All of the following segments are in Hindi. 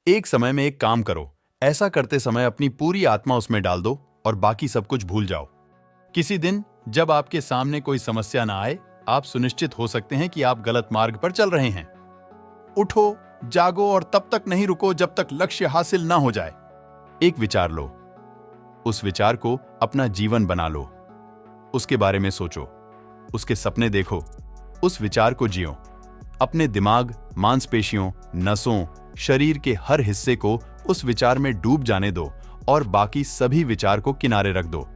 एक समय में एक काम करो। ऐसा करते समय अपनी पूरी आत्मा उसमें डाल दो और बाकी सब कुछ भूल जाओ। किसी दिन जब आपके सामने कोई समस्या ना आए, आप सुनिश्चित हो सकते हैं कि आप गलत मार्ग पर चल रहे हैं। उठो, जागो और तब तक नहीं रुको जब तक लक्ष्य हासिल ना हो जाए। एक विचार लो, उस विचार को अपना जीवन बना लो। उसके बारे में सोचो, उसके सपने देखो, उस विचार को जियो। अपने दिमाग, मांसपेशियों, नसों, शरीर के हर हिस्से को उस विचार में डूब जाने दो और बाकी सभी विचार को किनारे रख दो।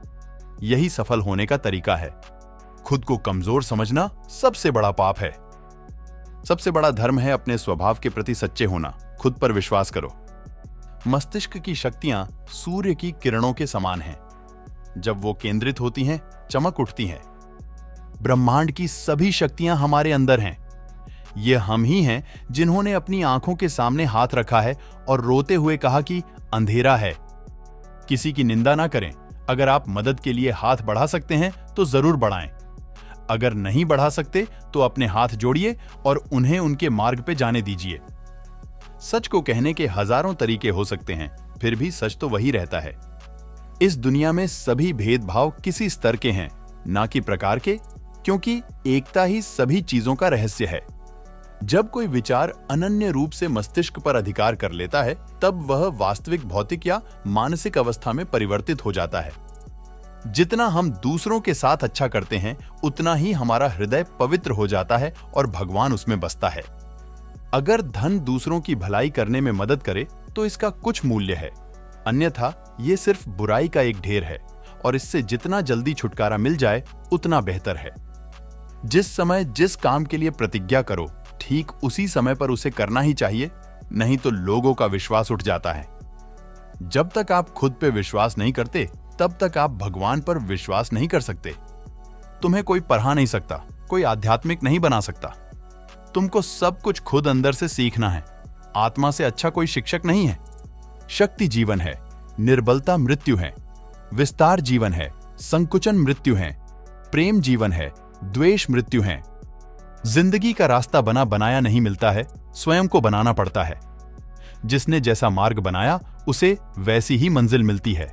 यही सफल होने का तरीका है। खुद को कमजोर समझना सबसे बड़ा पाप है। सबसे बड़ा धर्म है अपने स्वभाव के प्रति सच्चे होना। खुद पर विश्वास करो। मस्तिष्क की शक्तियां सूर्य की किरणों के समान हैं। जब वो केंद्रित होती हैं, चमक उठती हैं। ब्रह्मांड की सभी शक्तियां हमारे अंदर हैं। ये हम ही हैं जिन्होंने अपनी आंखों के सामने हाथ रखा है और रोते हुए कहा कि अंधेरा है। किसी की निंदा ना करें। अगर आप मदद के लिए हाथ बढ़ा सकते हैं तो जरूर बढ़ाएं। अगर नहीं बढ़ा सकते तो अपने हाथ जोड़िए और उन्हें उनके मार्ग पे जाने दीजिए। सच को कहने के हजारों तरीके हो सकते हैं, फिर भी सच तो वही रहता है। इस दुनिया में सभी भेदभाव किसी स्तर के हैं, ना कि प्रकार के, क्योंकि एकता ही सभी चीजों का रहस्य है। जब कोई विचार अनन्य रूप से मस्तिष्क पर अधिकार कर लेता है, तब वह वास्तविक भौतिक या मानसिक अवस्था में परिवर्तित हो जाता है। जितना हम दूसरों के साथ अच्छा करते हैं, उतना ही हमारा हृदय पवित्र हो जाता है और भगवान उसमें बसता है। अगर धन दूसरों की भलाई करने में मदद करे तो इसका कुछ मूल्य है, अन्यथा ये सिर्फ बुराई का एक ढेर है और इससे जितना जल्दी छुटकारा मिल जाए उतना बेहतर है। जिस समय जिस काम के लिए प्रतिज्ञा करो, ठीक उसी समय पर उसे करना ही चाहिए, नहीं तो लोगों का विश्वास उठ जाता है। जब तक आप खुद पे विश्वास नहीं करते, तब तक आप भगवान पर विश्वास नहीं कर सकते। तुम्हें कोई पढ़ा नहीं सकता, कोई आध्यात्मिक नहीं बना सकता। तुमको सब कुछ खुद अंदर से सीखना है। आत्मा से अच्छा कोई शिक्षक नहीं है। शक्ति जीवन है, निर्बलता मृत्यु है। विस्तार जीवन है, संकुचन मृत्यु है। प्रेम जीवन है, द्वेष मृत्यु है। जिंदगी का रास्ता बना बनाया नहीं मिलता है, स्वयं को बनाना पड़ता है। जिसने जैसा मार्ग बनाया, उसे वैसी ही मंजिल मिलती है।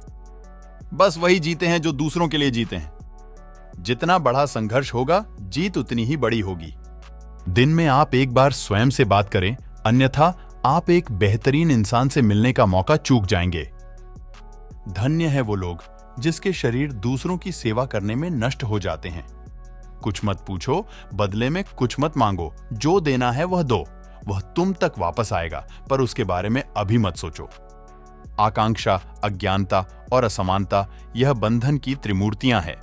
बस वही जीते हैं जो दूसरों के लिए जीते हैं। जितना बड़ा संघर्ष होगा, जीत उतनी ही बड़ी होगी। दिन में आप एक बार स्वयं से बात करें, अन्यथा आप एक बेहतरीन इंसान से मिलने का मौका चूक जाएंगे। धन्य है वो लोग जिसके शरीर दूसरों की सेवा करने में नष्ट हो जाते हैं। कुछ मत पूछो, बदले में कुछ मत मांगो। जो देना है वह दो, वह तुम तक वापस आएगा, पर उसके बारे में अभी मत सोचो। आकांक्षा, अज्ञानता और असमानता यह बंधन की त्रिमूर्तियां हैं।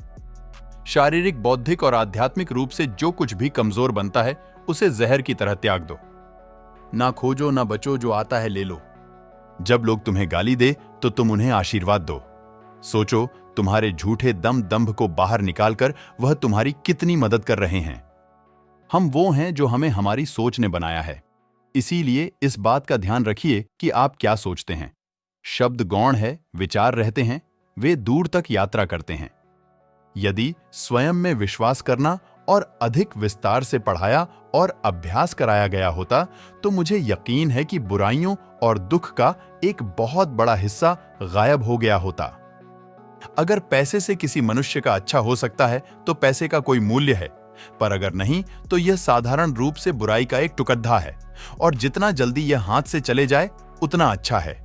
शारीरिक, बौद्धिक और आध्यात्मिक रूप से जो कुछ भी कमजोर बनता है, उसे जहर की तरह त्याग दो। ना खोजो ना बचो, जो आता है ले लो। जब लोग तुम्हें गाली दे तो तुम उन्हें आशीर्वाद दो। सोचो, तुम्हारे झूठे दंभ को बाहर निकालकर वह तुम्हारी कितनी मदद कर रहे हैं। हम वो हैं जो हमें हमारी सोच ने बनाया है। इसीलिए इस बात का ध्यान रखिए कि आप क्या सोचते हैं। शब्द गौण है, विचार रहते हैं, वे दूर तक यात्रा करते हैं। यदि स्वयं में विश्वास करना और अधिक विस्तार से पढ़ाया और अभ्यास कराया गया होता, तो मुझे यकीन है कि बुराइयों और दुख का एक बहुत बड़ा हिस्सा गायब हो गया होता। अगर पैसे से किसी मनुष्य का अच्छा हो सकता है तो पैसे का कोई मूल्य है, पर अगर नहीं तो यह साधारण रूप से बुराई का एक टुकड़ा है, और जितना जल्दी यह हाथ से चले जाए उतना अच्छा है।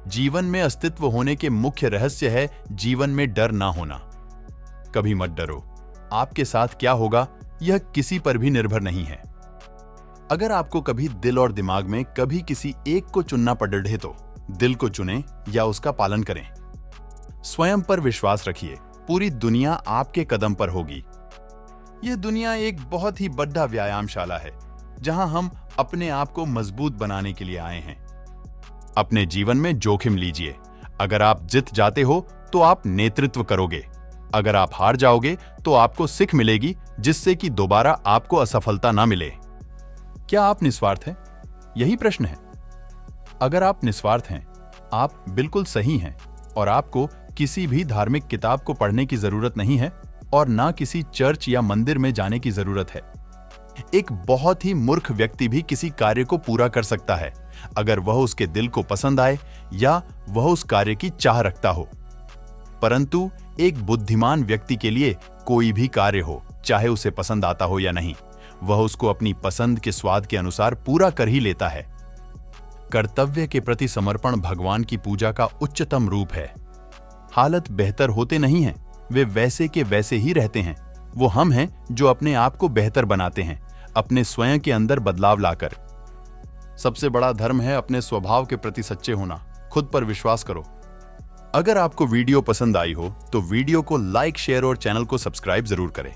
जीवन में अस्तित्व होने के मुख्य रहस्य है जीवन में डर ना होना। कभी मत डरो। आपके साथ क्या होगा यह किसी पर भी निर्भर नहीं है। अगर आपको कभी दिल और दिमाग में कभी किसी एक को चुनना पड़े तो दिल को चुनें या उसका पालन करें। स्वयं पर विश्वास रखिए, पूरी दुनिया आपके कदम पर होगी। यह दुनिया एक बहुत ही बड़ा व्यायामशाला है, जहां हम अपने आप को मजबूत बनाने के लिए आए हैं। अपने जीवन में जोखिम लीजिए। अगर आप जीत जाते हो तो आप नेतृत्व करोगे। अगर आप हार जाओगे तो आपको सीख मिलेगी, जिससे कि दोबारा आपको असफलता ना मिले। क्या आप निस्वार्थ हैं? यही प्रश्न है। अगर आप निस्वार्थ हैं, आप बिल्कुल सही हैं और आपको किसी भी धार्मिक किताब को पढ़ने की जरूरत नहीं है और ना किसी चर्च या मंदिर में जाने की जरूरत है। एक बहुत ही मूर्ख व्यक्ति भी किसी कार्य को पूरा कर सकता है, अगर वह उसके दिल को पसंद आए या वह उस कार्य की चाह रखता हो। परंतु एक बुद्धिमान व्यक्ति के लिए कोई भी कार्य हो, चाहे उसे पसंद आता हो या नहीं, वह उसको अपनी पसंद के स्वाद के अनुसार पूरा कर ही लेता है। कर्तव्य के प्रति समर्पण भगवान की पूजा का उच्चतम रूप है। हालत बेहतर होते नहीं हैं, वे वैसे के वैसे ही रहते हैं। वो हम हैं जो अपने आप को बेहतर बनाते हैं, अपने स्वयं के अंदर बदलाव लाकर। सबसे बड़ा धर्म है अपने स्वभाव के प्रति सच्चे होना। खुद पर विश्वास करो। अगर आपको वीडियो पसंद आई हो तो वीडियो को लाइक, शेयर और चैनल को सब्सक्राइब जरूर करें।